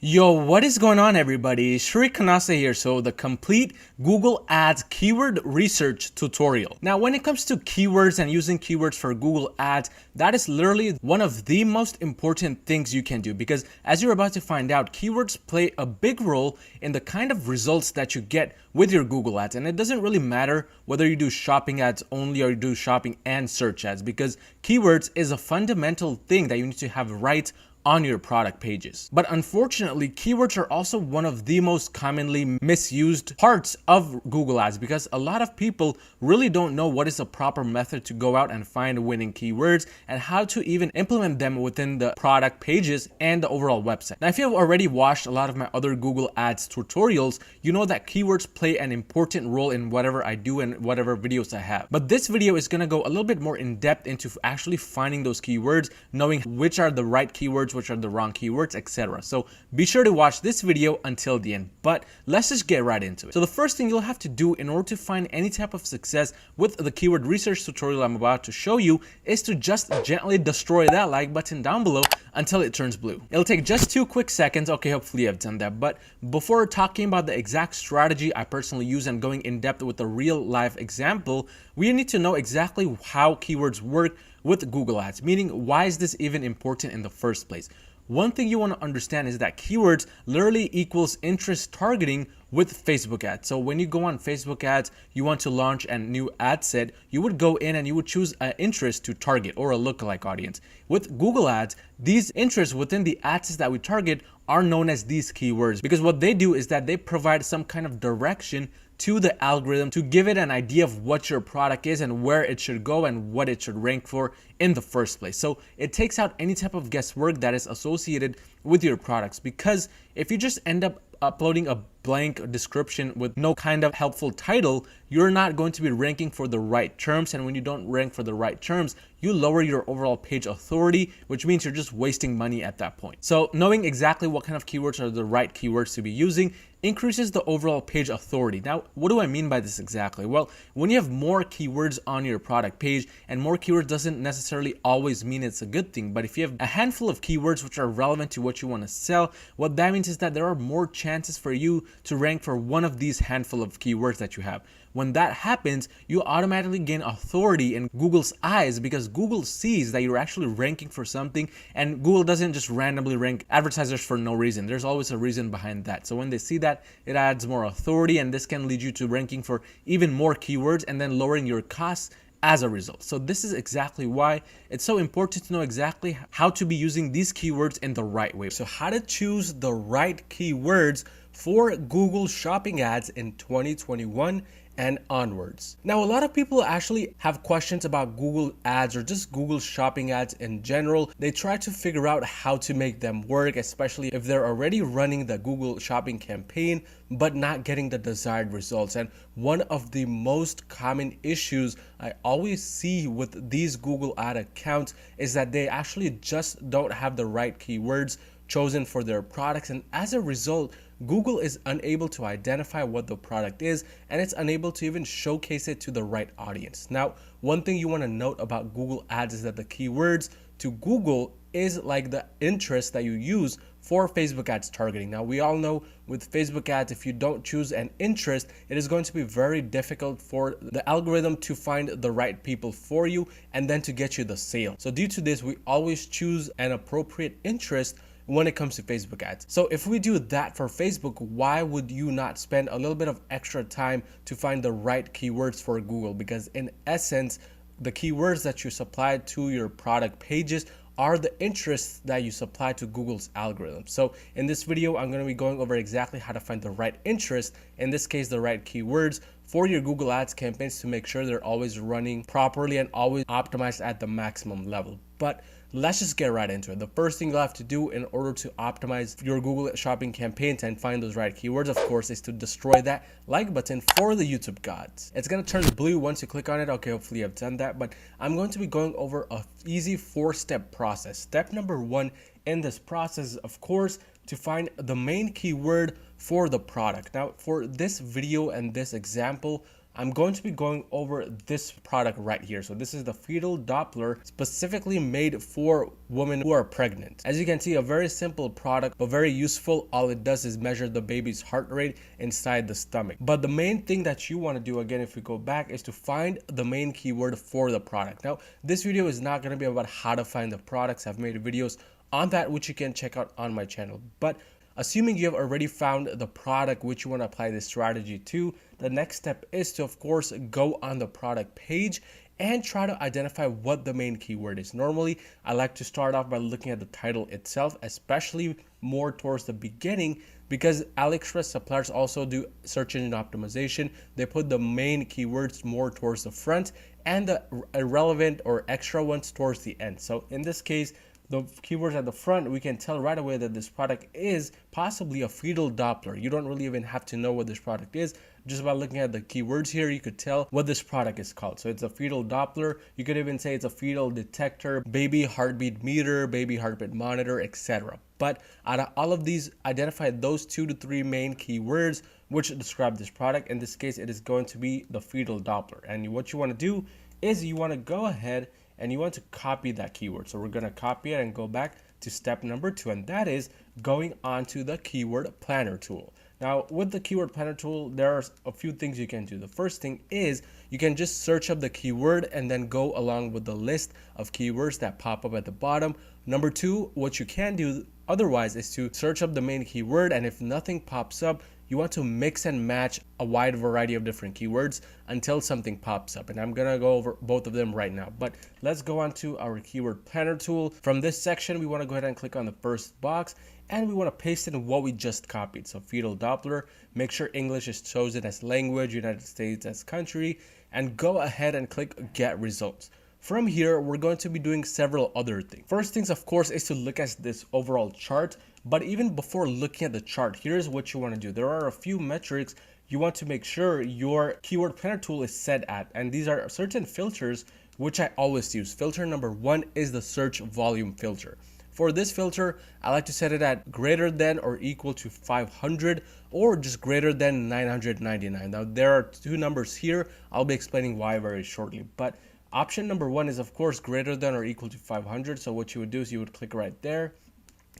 Yo, what is going on everybody? Shri Kanase here. So the complete Google Ads keyword research tutorial. Now, when it comes to keywords and using keywords for Google Ads, that is literally one of the most important things you can do because as you're about to find out, keywords play a big role in the kind of results that you get with your Google Ads. And it doesn't really matter whether you do shopping ads only or you do shopping and search ads because keywords is a fundamental thing that you need to have right on your product pages. But unfortunately, keywords are also one of the most commonly misused parts of Google Ads because a lot of people really don't know what is the proper method to go out and find winning keywords and how to even implement them within the product pages and the overall website. Now, if you have already watched a lot of my other Google Ads tutorials, you know that keywords play an important role in whatever I do and whatever videos I have. But this video is gonna go a little bit more in depth into actually finding those keywords, knowing which are the right keywords, which are the wrong keywords, etc. So be sure to watch this video until the end, but let's just get right into it. So the first thing you'll have to do in order to find any type of success with the keyword research tutorial I'm about to show you is to just gently destroy that like button down below until it turns blue. It'll take just 2 quick seconds. Okay, hopefully I've done that. But before talking about the exact strategy I personally use and going in depth with a real life example, we need to know exactly how keywords work with Google Ads, meaning why is this even important in the first place? One thing you want to understand is that keywords literally equals interest targeting with Facebook ads. So when you go on Facebook ads, you want to launch a new ad set, you would go in and you would choose an interest to target or a lookalike audience. With Google Ads, these interests within the ad sets that we target are known as these keywords because what they do is that they provide some kind of direction to the algorithm to give it an idea of what your product is and where it should go and what it should rank for in the first place. So it takes out any type of guesswork that is associated with your products because if you just end up uploading a blank description with no kind of helpful title, you're not going to be ranking for the right terms. And when you don't rank for the right terms, you lower your overall page authority, which means you're just wasting money at that point. So knowing exactly what kind of keywords are the right keywords to be using increases the overall page authority. Now, what do I mean by this exactly? Well, when you have more keywords on your product page, and more keywords doesn't necessarily always mean it's a good thing, but if you have a handful of keywords which are relevant to what you want to sell, what that means is that there are more chances for you to rank for one of these handful of keywords that you have. When that happens, you automatically gain authority in Google's eyes because Google sees that you're actually ranking for something, and Google doesn't just randomly rank advertisers for no reason. There's always a reason behind that. So when they see that, it adds more authority, and this can lead you to ranking for even more keywords and then lowering your costs as a result. So this is exactly why it's so important to know exactly how to be using these keywords in the right way. So how to choose the right keywords for Google shopping ads in 2021 and onwards. Now, a lot of people actually have questions about Google ads or just Google shopping ads in general. They try to figure out how to make them work, especially if they're already running the Google shopping campaign but not getting the desired results. And one of the most common issues I always see with these Google ad accounts is that they actually just don't have the right keywords chosen for their products, and as a result, Google is unable to identify what the product is, and it's unable to even showcase it to the right audience. Now, one thing you want to note about Google Ads is that the keywords to Google is like the interest that you use for Facebook ads targeting. Now, we all know with Facebook ads, if you don't choose an interest, it is going to be very difficult for the algorithm to find the right people for you and then to get you the sale. So due to this, we always choose an appropriate interest when it comes to Facebook ads. So if we do that for Facebook, why would you not spend a little bit of extra time to find the right keywords for Google? Because in essence, the keywords that you supply to your product pages are the interests that you supply to Google's algorithm. So in this video, I'm going to be going over exactly how to find the right interest, in this case, the right keywords for your Google Ads campaigns to make sure they're always running properly and always optimized at the maximum level. But let's just get right into it. The first thing you'll have to do in order to optimize your Google shopping campaigns and find those right keywords, of course, is to destroy that like button for the YouTube gods. It's going to turn blue once you click on it. Okay, hopefully I've done that, but I'm going to be going over a easy 4-step process. Step number 1 in this process is, of course, to find the main keyword for the product. Now, for this video and this example, I'm going to be going over this product right here. So this is the fetal Doppler, specifically made for women who are pregnant. As you can see, a very simple product, but very useful. All it does is measure the baby's heart rate inside the stomach. But the main thing that you want to do, again, if we go back, is to find the main keyword for the product. Now, this video is not going to be about how to find the products. I've made videos on that, which you can check out on my channel. But assuming you have already found the product which you want to apply this strategy to, the next step is to, of course, go on the product page and try to identify what the main keyword is. Normally, I like to start off by looking at the title itself, especially more towards the beginning, because AliExpress suppliers also do search engine optimization. They put the main keywords more towards the front and the irrelevant or extra ones towards the end. So in this case, the keywords at the front, we can tell right away that this product is possibly a fetal Doppler. You don't really even have to know what this product is. Just by looking at the keywords here, you could tell what this product is called. So it's a fetal Doppler. You could even say it's a fetal detector, baby heartbeat meter, baby heartbeat monitor, etc. But out of all of these, identify those 2 to 3 main keywords which describe this product. In this case, it is going to be the fetal Doppler. And what you want to do is you want to go ahead and you want to copy that keyword. So we're going to copy it and go back to step number 2, and that is going on to the keyword planner tool. Now, with the keyword planner tool, there are a few things you can do. The first thing is you can just search up the keyword and then go along with the list of keywords that pop up at the bottom. Number 2, what you can do otherwise is to search up the main keyword, and if nothing pops up, you want to mix and match a wide variety of different keywords until something pops up. And I'm going to go over both of them right now. But let's go on to our keyword planner tool. From this section, we want to go ahead and click on the first box, and we want to paste in what we just copied. So fetal Doppler, make sure English is chosen as language, United States as country, and go ahead and click get results. From here, we're going to be doing several other things. First things, of course, is to look at this overall chart. But even before looking at the chart, here's what you want to do. There are a few metrics you want to make sure your keyword planner tool is set at. And these are certain filters, which I always use. Filter number 1 is the search volume filter. For this filter, I like to set it at greater than or equal to 500 or just greater than 999. Now, there are 2 numbers here. I'll be explaining why very shortly. But option number 1 is, of course, greater than or equal to 500. So what you would do is you would click right there.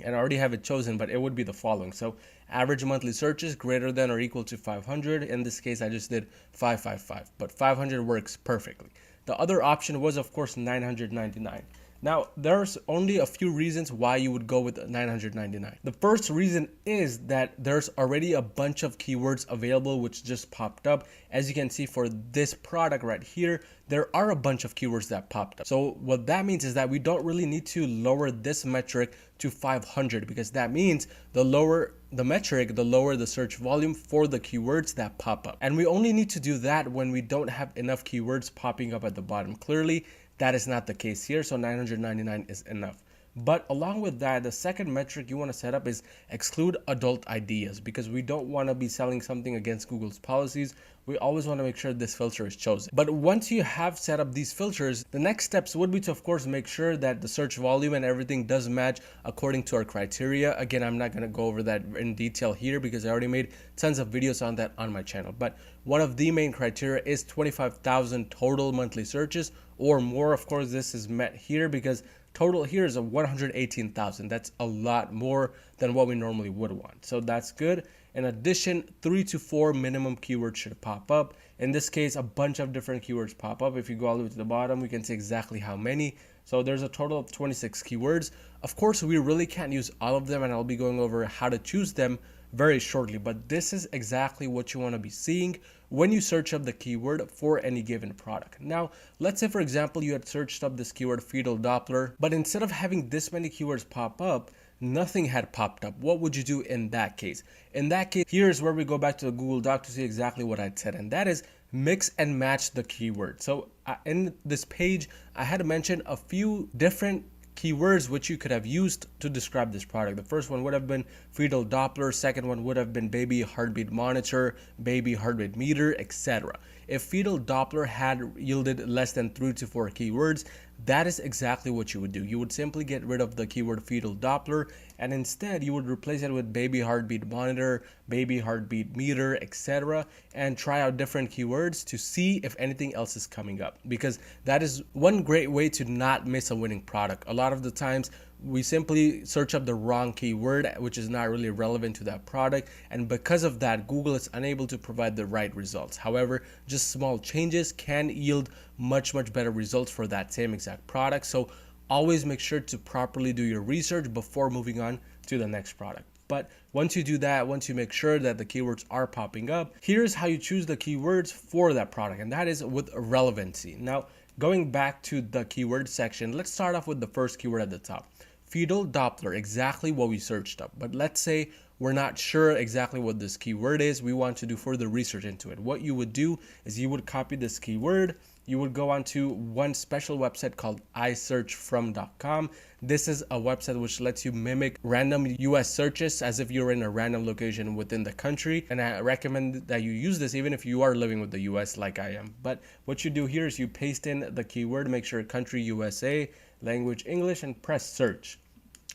And I already have it chosen, but it would be the following. So average monthly searches greater than or equal to 500. In this case, I just did 555, but 500 works perfectly. The other option was, of course, 999. Now, there's only a few reasons why you would go with 999. The first reason is that there's already a bunch of keywords available which just popped up. As you can see for this product right here, there are a bunch of keywords that popped up. So what that means is that we don't really need to lower this metric to 500, because that means the lower the metric, the lower the search volume for the keywords that pop up. And we only need to do that when we don't have enough keywords popping up at the bottom. Clearly, that is not the case here, so 999 is enough. But along with that, the second metric you want to set up is exclude adult ideas, because we don't want to be selling something against Google's policies. We always want to make sure this filter is chosen. But once you have set up these filters, the next steps would be to, of course, make sure that the search volume and everything does match according to our criteria. Again, I'm not going to go over that in detail here because I already made tons of videos on that on my channel. But one of the main criteria is 25,000 total monthly searches or more. Of course, this is met here because total here is a 118,000. That's a lot more than what we normally would want. So that's good. In addition, 3 to 4 minimum keywords should pop up. In this case, a bunch of different keywords pop up. If you go all the way to the bottom, we can see exactly how many. So there's a total of 26 keywords. Of course, we really can't use all of them, and I'll be going over how to choose them very shortly. But this is exactly what you want to be seeing when you search up the keyword for any given product. Now, let's say, for example, you had searched up this keyword fetal Doppler, but instead of having this many keywords pop up, nothing had popped up. What would you do in that case? In that case, here's where we go back to the Google Doc to see exactly what I said, and that is mix and match the keyword. So in this page, I had to mention a few different keywords which you could have used to describe this product. The first one would have been fetal Doppler, second one would have been baby heartbeat monitor, baby heartbeat meter, etc. If fetal Doppler had yielded less than 3 to 4 keywords, that is exactly what you would do. You would simply get rid of the keyword fetal Doppler, and instead you would replace it with baby heartbeat monitor, baby heartbeat meter, etc., and try out different keywords to see if anything else is coming up, because that is one great way to not miss a winning product. A lot of the times we simply search up the wrong keyword, which is not really relevant to that product, and because of that, Google is unable to provide the right results. However, just small changes can yield much better results for that same exact product. So always make sure to properly do your research before moving on to the next product. But once you do that, once you make sure that the keywords are popping up, here's how you choose the keywords for that product, and that is with relevancy. Now, going back to the keyword section, let's start off with the first keyword at the top. Fetal Doppler, exactly what we searched up. But let's say we're not sure exactly what this keyword is. We want to do further research into it. What you would do is you would copy this keyword. You would go onto one special website called isearchfrom.com. This is a website which lets you mimic random US searches as if you're in a random location within the country. And I recommend that you use this even if you are living with the US like I am. But what you do here is you paste in the keyword, make sure country USA, language English, and press search.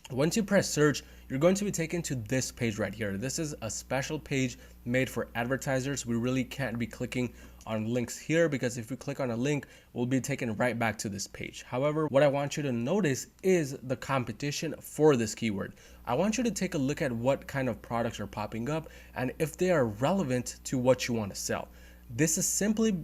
Once you press search, you're going to be taken to this page right here. This is a special page made for advertisers. We really can't be clicking on links here, because if we click on a link, we'll be taken right back to this page. However, what I want you to notice is the competition for this keyword. I want you to take a look at what kind of products are popping up and if they are relevant to what you want to sell. This is simply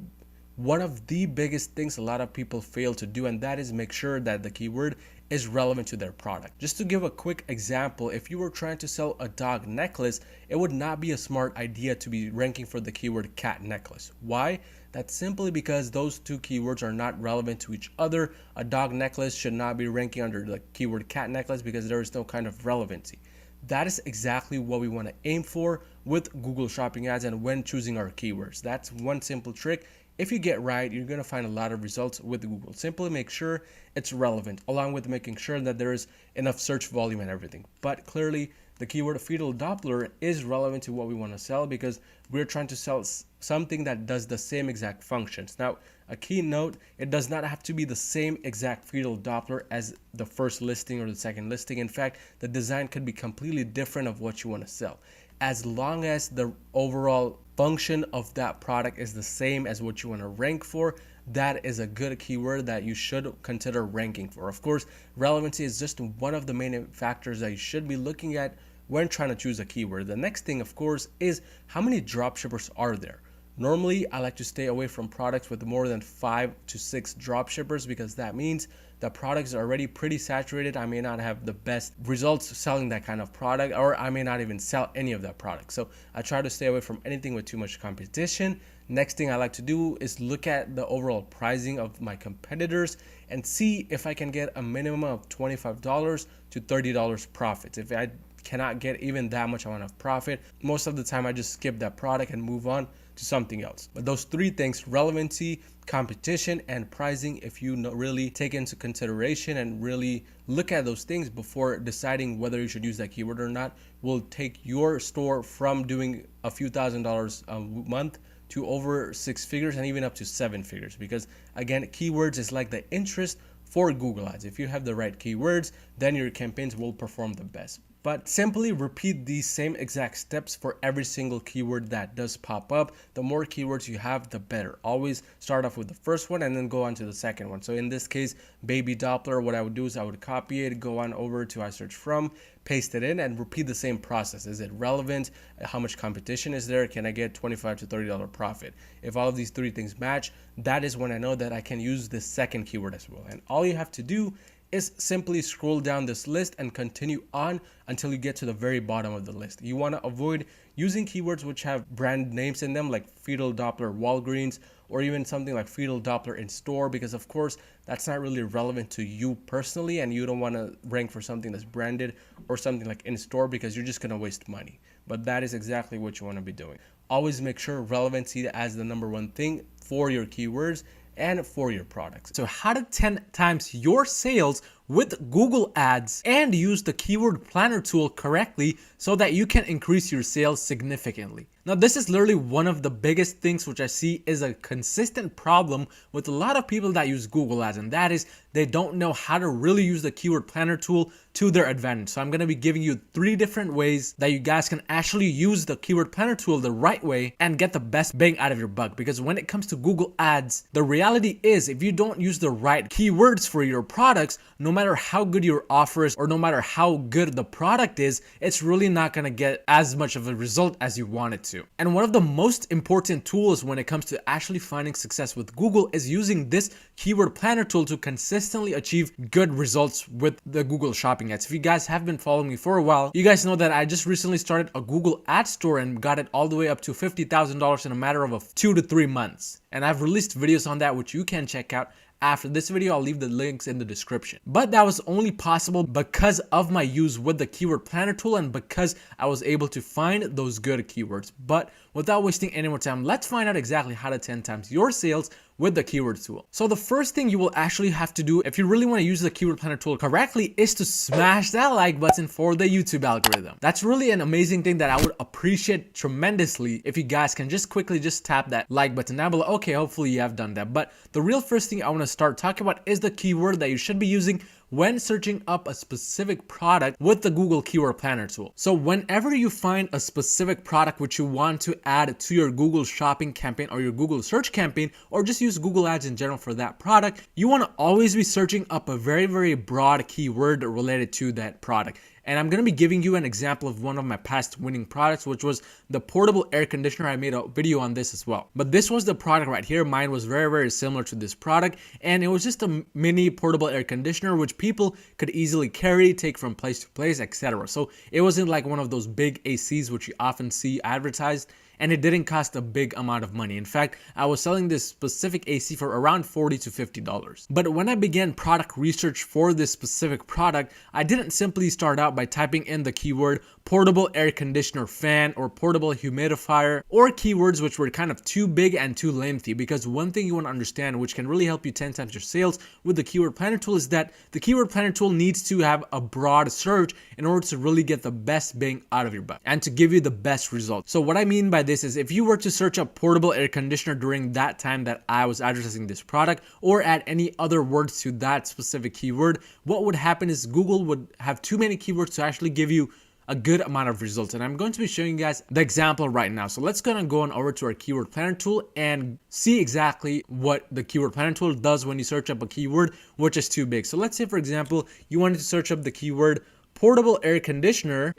one of the biggest things a lot of people fail to do, and that is make sure that the keyword is relevant to their product. Just to give a quick example, if you were trying to sell a dog necklace, it would not be a smart idea to be ranking for the keyword cat necklace. Why? That's simply because those two keywords are not relevant to each other. A dog necklace should not be ranking under the keyword cat necklace because there is no kind of relevancy. That is exactly what we want to aim for with Google Shopping ads and when choosing our keywords. That's one simple trick. If you get right, you're going to find a lot of results with Google. Simply make sure it's relevant, along with making sure that there is enough search volume and everything. But clearly, the keyword fetal Doppler is relevant to what we want to sell because we're trying to sell something that does the same exact functions. Now, a key note, it does not have to be the same exact fetal Doppler as the first listing or the second listing. In fact, the design could be completely different of what you want to sell. As long as the overall function of that product is the same as what you want to rank for, that is a good keyword that you should consider ranking for. Of course, relevancy is just one of the main factors that you should be looking at when trying to choose a keyword. The next thing, of course, is how many dropshippers are there. Normally, I like to stay away from products with more than 5 to 6 dropshippers because that means the product is already pretty saturated. I may not have the best results selling that kind of product, or I may not even sell any of that product. So I try to stay away from anything with too much competition. Next thing I like to do is look at the overall pricing of my competitors and see if I can get a minimum of $25 to $30 profits. If I cannot get even that much amount of profit, most of the time I just skip that product and move on to something else. But those three things, relevancy, competition, and pricing, if you really take into consideration and really look at those things before deciding whether you should use that keyword or not, will take your store from doing a few $1,000s a month to over 6 figures and even up to 7 figures. Because again, keywords is like the interest for Google Ads. If you have the right keywords, then your campaigns will perform the best. But simply repeat these same exact steps for every single keyword that does pop up. The more keywords you have, the better. Always start off with the first one and then go on to the second one. So in this case, baby Doppler, what I would do is I would copy it, go on over to iSearchFrom, paste it in, and repeat the same process. Is it relevant? How much competition is there? Can I get $25 to $30 profit? If all of these three things match, that is when I know that I can use the second keyword as well. And all you have to do is simply scroll down this list and continue on until you get to the very bottom of the list. You want to avoid using keywords which have brand names in them, like fetal Doppler Walgreens, or even something like fetal Doppler in store, because of course that's not really relevant to you personally, and you don't want to rank for something that's branded or something like in store because you're just going to waste money. But that is exactly what you want to be doing. Always make sure relevancy as the number one thing for your keywords and for your products. So how to 10 times your sales with Google Ads and use the keyword planner tool correctly so that you can increase your sales significantly. Now, this is literally one of the biggest things which I see is a consistent problem with a lot of people that use Google Ads, and that is they don't know how to really use the keyword planner tool to their advantage. So I'm going to be giving you 3 different ways that you guys can actually use the keyword planner tool the right way and get the best bang out of your buck. Because when it comes to Google Ads, the reality is if you don't use the right keywords for your products, no matter how good your offer is or no matter how good the product is, it's really not going to get as much of a result as you want it to. And one of the most important tools when it comes to actually finding success with Google is using this keyword planner tool to consistently achieve good results with the Google Shopping ads. If you guys have been following me for a while, you guys know that I just recently started a Google ad store and got it all the way up to $50,000 in a matter of 2 to 3 months. And I've released videos on that which you can check out. After this video, I'll leave the links in the description. But that was only possible because of my use with the keyword planner tool and because I was able to find those good keywords. But without wasting any more time, let's find out exactly how to 10 times your sales with the keyword tool. So the first thing you will actually have to do if you really want to use the keyword planner tool correctly is to smash that like button for the YouTube algorithm. That's really an amazing thing that I would appreciate tremendously if you guys can just quickly just tap that like button down below. Okay, hopefully you have done that. But the real first thing I want to start talking about is the keyword that you should be using when searching up a specific product with the Google Keyword Planner tool. So whenever you find a specific product which you want to add to your Google Shopping campaign or your Google search campaign, or just use Google Ads in general for that product, you want to always be searching up a very, very broad keyword related to that product. And I'm going to be giving you an example of one of my past winning products, which was the portable air conditioner. I made a video on this as well. But this was the product right here. Mine was very, very similar to this product. And it was just a mini portable air conditioner, which people could easily carry, take from place to place, etc. So it wasn't like one of those big ACs, which you often see advertised. And it didn't cost a big amount of money. In fact, I was selling this specific AC for around $40 to $50. But when I began product research for this specific product, I didn't simply start out by typing in the keyword portable air conditioner fan or portable humidifier or keywords which were kind of too big and too lengthy, because one thing you want to understand which can really help you 10 times your sales with the keyword planner tool is that the keyword planner tool needs to have a broad search in order to really get the best bang out of your buck and to give you the best results. So what I mean by this is if you were to search up portable air conditioner during that time that I was advertising this product or add any other words to that specific keyword, what would happen is Google would have too many keywords to actually give you a good amount of results. And I'm going to be showing you guys the example right now. So let's go on over to our keyword planner tool and see exactly what the keyword planner tool does when you search up a keyword which is too big. So let's say, for example, you wanted to search up the keyword portable air conditioner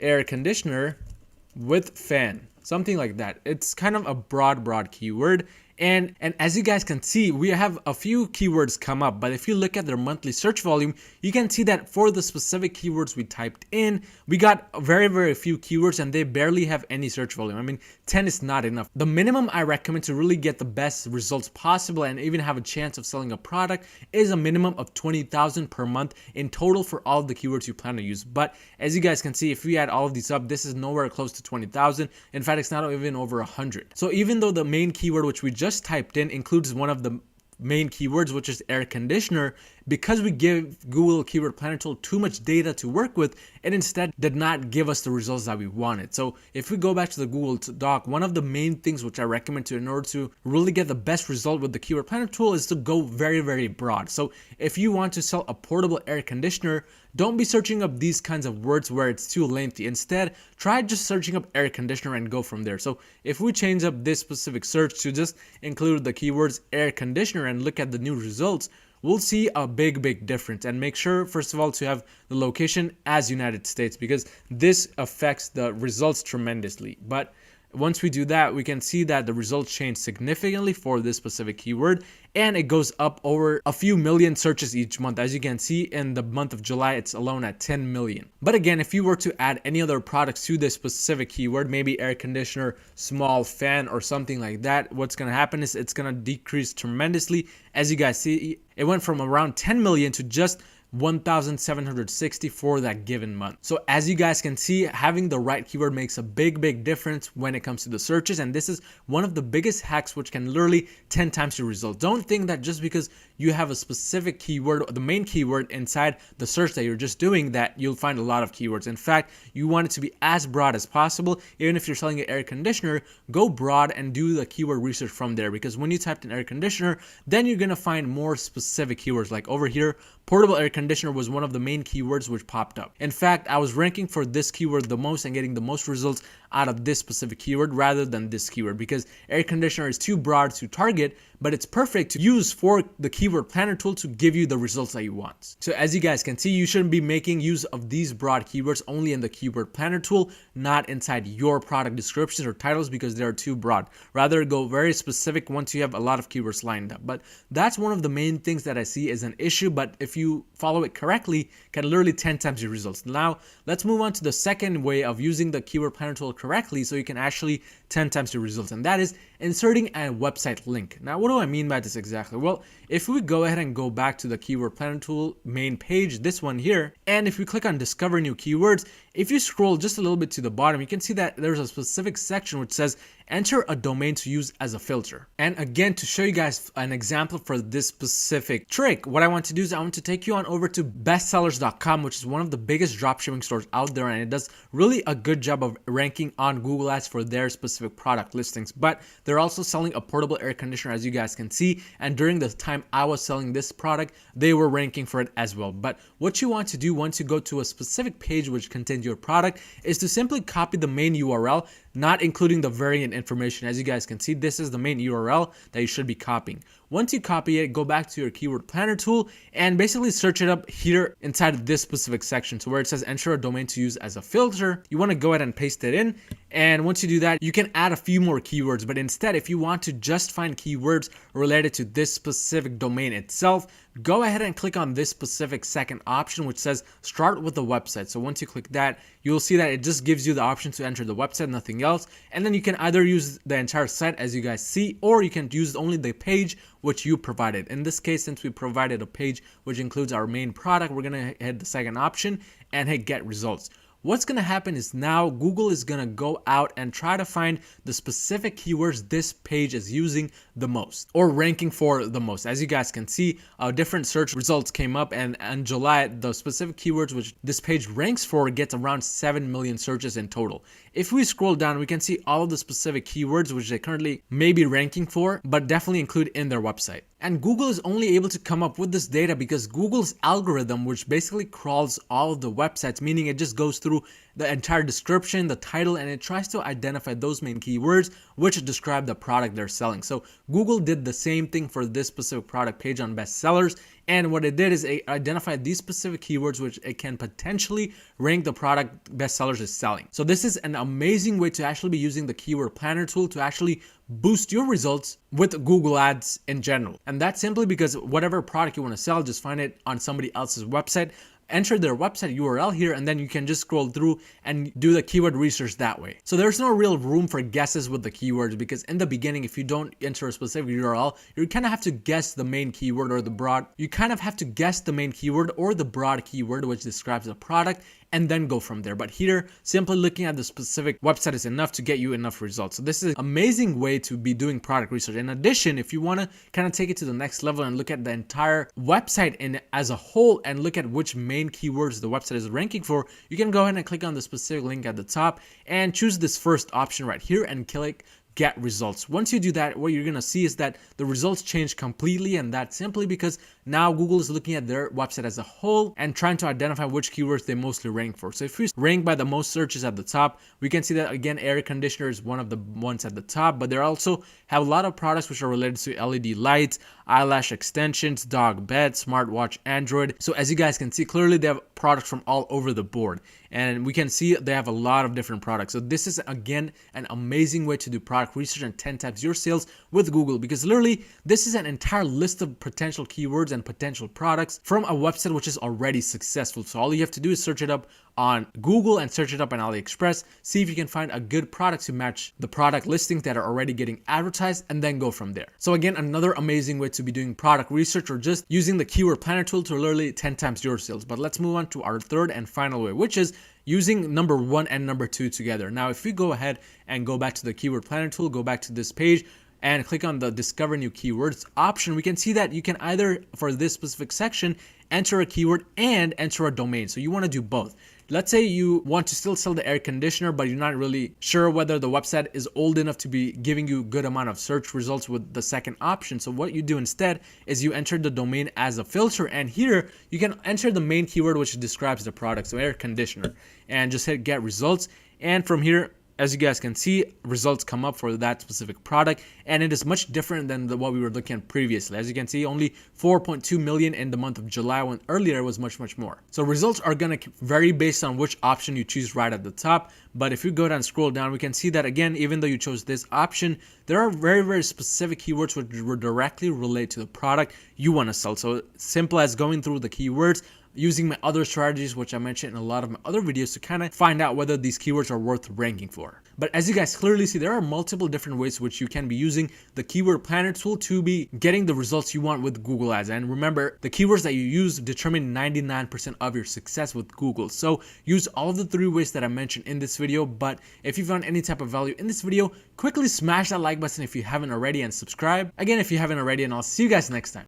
with fan, something like that. It's kind of a broad keyword. And as you guys can see, we have a few keywords come up, but if you look at their monthly search volume, you can see that for the specific keywords we typed in, we got very, very few keywords and they barely have any search volume. I mean, 10 is not enough. The minimum I recommend to really get the best results possible and even have a chance of selling a product is a minimum of 20,000 per month in total for all of the keywords you plan to use. But as you guys can see, if we add all of these up, this is nowhere close to 20,000. In fact, it's not even over 100. So even though the main keyword which we just typed in includes one of the main keywords, which is air conditioner, because we give Google Keyword Planner tool too much data to work with, it instead did not give us the results that we wanted. So if we go back to the Google Doc, one of the main things which I recommend to in order to really get the best result with the Keyword Planner tool is to go very, very broad. So if you want to sell a portable air conditioner, don't be searching up these kinds of words where it's too lengthy. Instead, try just searching up air conditioner and go from there. So if we change up this specific search to just include the keywords air conditioner and look at the new results, we'll see a big difference. And make sure, first of all, to have the location as United States, because this affects the results tremendously. But once we do that, we can see that the results change significantly for this specific keyword, and it goes up over a few million searches each month. As you can see, in the month of July, it's alone at 10 million. But again, if you were to add any other products to this specific keyword, maybe air conditioner, small fan, or something like that, what's going to happen is it's going to decrease tremendously. As you guys see, it went from around 10 million to just 1,760 for that given month. So as you guys can see, having the right keyword makes a big difference when it comes to the searches, and this is one of the biggest hacks which can literally 10 times your results. Don't think that just because you have a specific keyword, the main keyword inside the search that you're just doing, that you'll find a lot of keywords. In fact, you want it to be as broad as possible. Even if you're selling an air conditioner, go broad and do the keyword research from there, because when you typed in air conditioner, then you're gonna find more specific keywords. Like over here, portable air conditioner was one of the main keywords which popped up. In fact, I was ranking for this keyword the most and getting the most results out of this specific keyword rather than this keyword, because air conditioner is too broad to target, but it's perfect to use for the keyword planner tool to give you the results that you want. So as you guys can see, you shouldn't be making use of these broad keywords only in the keyword planner tool, not inside your product descriptions or titles, because they're too broad. Rather go very specific once you have a lot of keywords lined up. But that's one of the main things that I see as an issue, but if you follow it correctly, can literally 10 times your results. Now let's move on to the second way of using the keyword planner tool correctly so you can actually 10 times your results, and that is inserting a website link. Now, what do I mean by this exactly? Well, if we go ahead and go back to the keyword planner tool main page, this one here, and if we click on discover new keywords, if you scroll just a little bit to the bottom, you can see that there's a specific section which says enter a domain to use as a filter. And again, to show you guys an example for this specific trick, what I want to do is I want to take you on over to bestsellers.com, which is one of the biggest dropshipping stores out there, and it does really a good job of ranking on Google Ads for their specific product listings. But they're also selling a portable air conditioner, as you guys can see, and during the time I was selling this product, they were ranking for it as well. But what you want to do once you go to a specific page which contains your product is to simply copy the main URL, not including the variant information. As you guys can see, this is the main URL that you should be copying. Once you copy it, go back to your keyword planner tool and basically search it up here inside of this specific section. So where it says enter a domain to use as a filter, you want to go ahead and paste it in. And once you do that, you can add a few more keywords. But instead, if you want to just find keywords related to this specific domain itself, go ahead and click on this specific second option, which says start with the website. So once you click that, you'll see that it just gives you the option to enter the website, nothing else. And then you can either use the entire site, as you guys see, or you can use only the page which you provided. In this case, since we provided a page which includes our main product, we're going to hit the second option and hit get results. What's going to happen is now Google is going to go out and try to find the specific keywords this page is using the most or ranking for the most. As you guys can see, different search results came up, and in July, the specific keywords which this page ranks for gets around 7 million searches in total. If we scroll down, we can see all of the specific keywords which they currently may be ranking for, but definitely include in their website. And Google is only able to come up with this data because Google's algorithm, which basically crawls all of the websites, meaning it just goes through the entire description, the title, and it tries to identify those main keywords which describe the product they're selling. So Google did the same thing for this specific product page on bestsellers. And what it did is it identified these specific keywords which it can potentially rank the product bestsellers is selling. So this is an amazing way to actually be using the keyword planner tool to actually boost your results with Google Ads in general. And that's simply because whatever product you want to sell, just find it on somebody else's website, enter their website URL here, and then you can just scroll through and do the keyword research that way. So there's no real room for guesses with the keywords, because in the beginning, if you don't enter a specific URL, you kind of have to guess the main keyword or the broad. You kind of have to guess the main keyword or the broad keyword which describes the product, and then go from there. But here, simply looking at the specific website is enough to get you enough results. So this is an amazing way to be doing product research. In addition, if you want to kind of take it to the next level and look at the entire website as a whole and look at which main keywords the website is ranking for, you can go ahead and click on the specific link at the top and choose this first option right here and click get results. Once you do that, what you're going to see is that the results change completely, and that's simply because now Google is looking at their website as a whole and trying to identify which keywords they mostly rank for. So if we rank by the most searches at the top, we can see that again, air conditioner is one of the ones at the top, but they also have a lot of products which are related to LED lights, eyelash extensions, dog bed, smartwatch, Android. So as you guys can see, clearly they have products from all over the board, and we can see they have a lot of different products. So this is again an amazing way to do product research and 10 times your sales with Google, because literally this is an entire list of potential keywords and and potential products from a website which is already successful. So all you have to do is search it up on Google and search it up on AliExpress, see if you can find a good product to match the product listings that are already getting advertised, and then go from there. So again, another amazing way to be doing product research, or just using the keyword planner tool to literally 10 times your sales. But let's move on to our third and final way, which is using number 1 and number 2 together. Now, if we go ahead and go back to the keyword planner tool, go back to this page and click on the discover new keywords option, we can see that you can either, for this specific section, enter a keyword and enter a domain. So you want to do both. Let's say you want to still sell the air conditioner, but you're not really sure whether the website is old enough to be giving you a good amount of search results with the second option. So what you do instead is you enter the domain as a filter, and here you can enter the main keyword which describes the product, so air conditioner, and just hit get results. And from here, as you guys can see, results come up for that specific product, and it is much different than what we were looking at previously. As you can see, only 4.2 million in the month of July, when earlier it was much more. So results are going to vary based on which option you choose right at the top. But if you go down and scroll down, we can see that again, even though you chose this option, there are very specific keywords which will directly relate to the product you want to sell. So simple as going through the keywords, using my other strategies, which I mentioned in a lot of my other videos, to kind of find out whether these keywords are worth ranking for. But as you guys clearly see, there are multiple different ways which you can be using the keyword planner tool to be getting the results you want with Google Ads. And remember, the keywords that you use determine 99% of your success with Google. So use all of the 3 ways that I mentioned in this video. But if you found any type of value in this video, quickly smash that like button if you haven't already, and subscribe again if you haven't already, and I'll see you guys next time.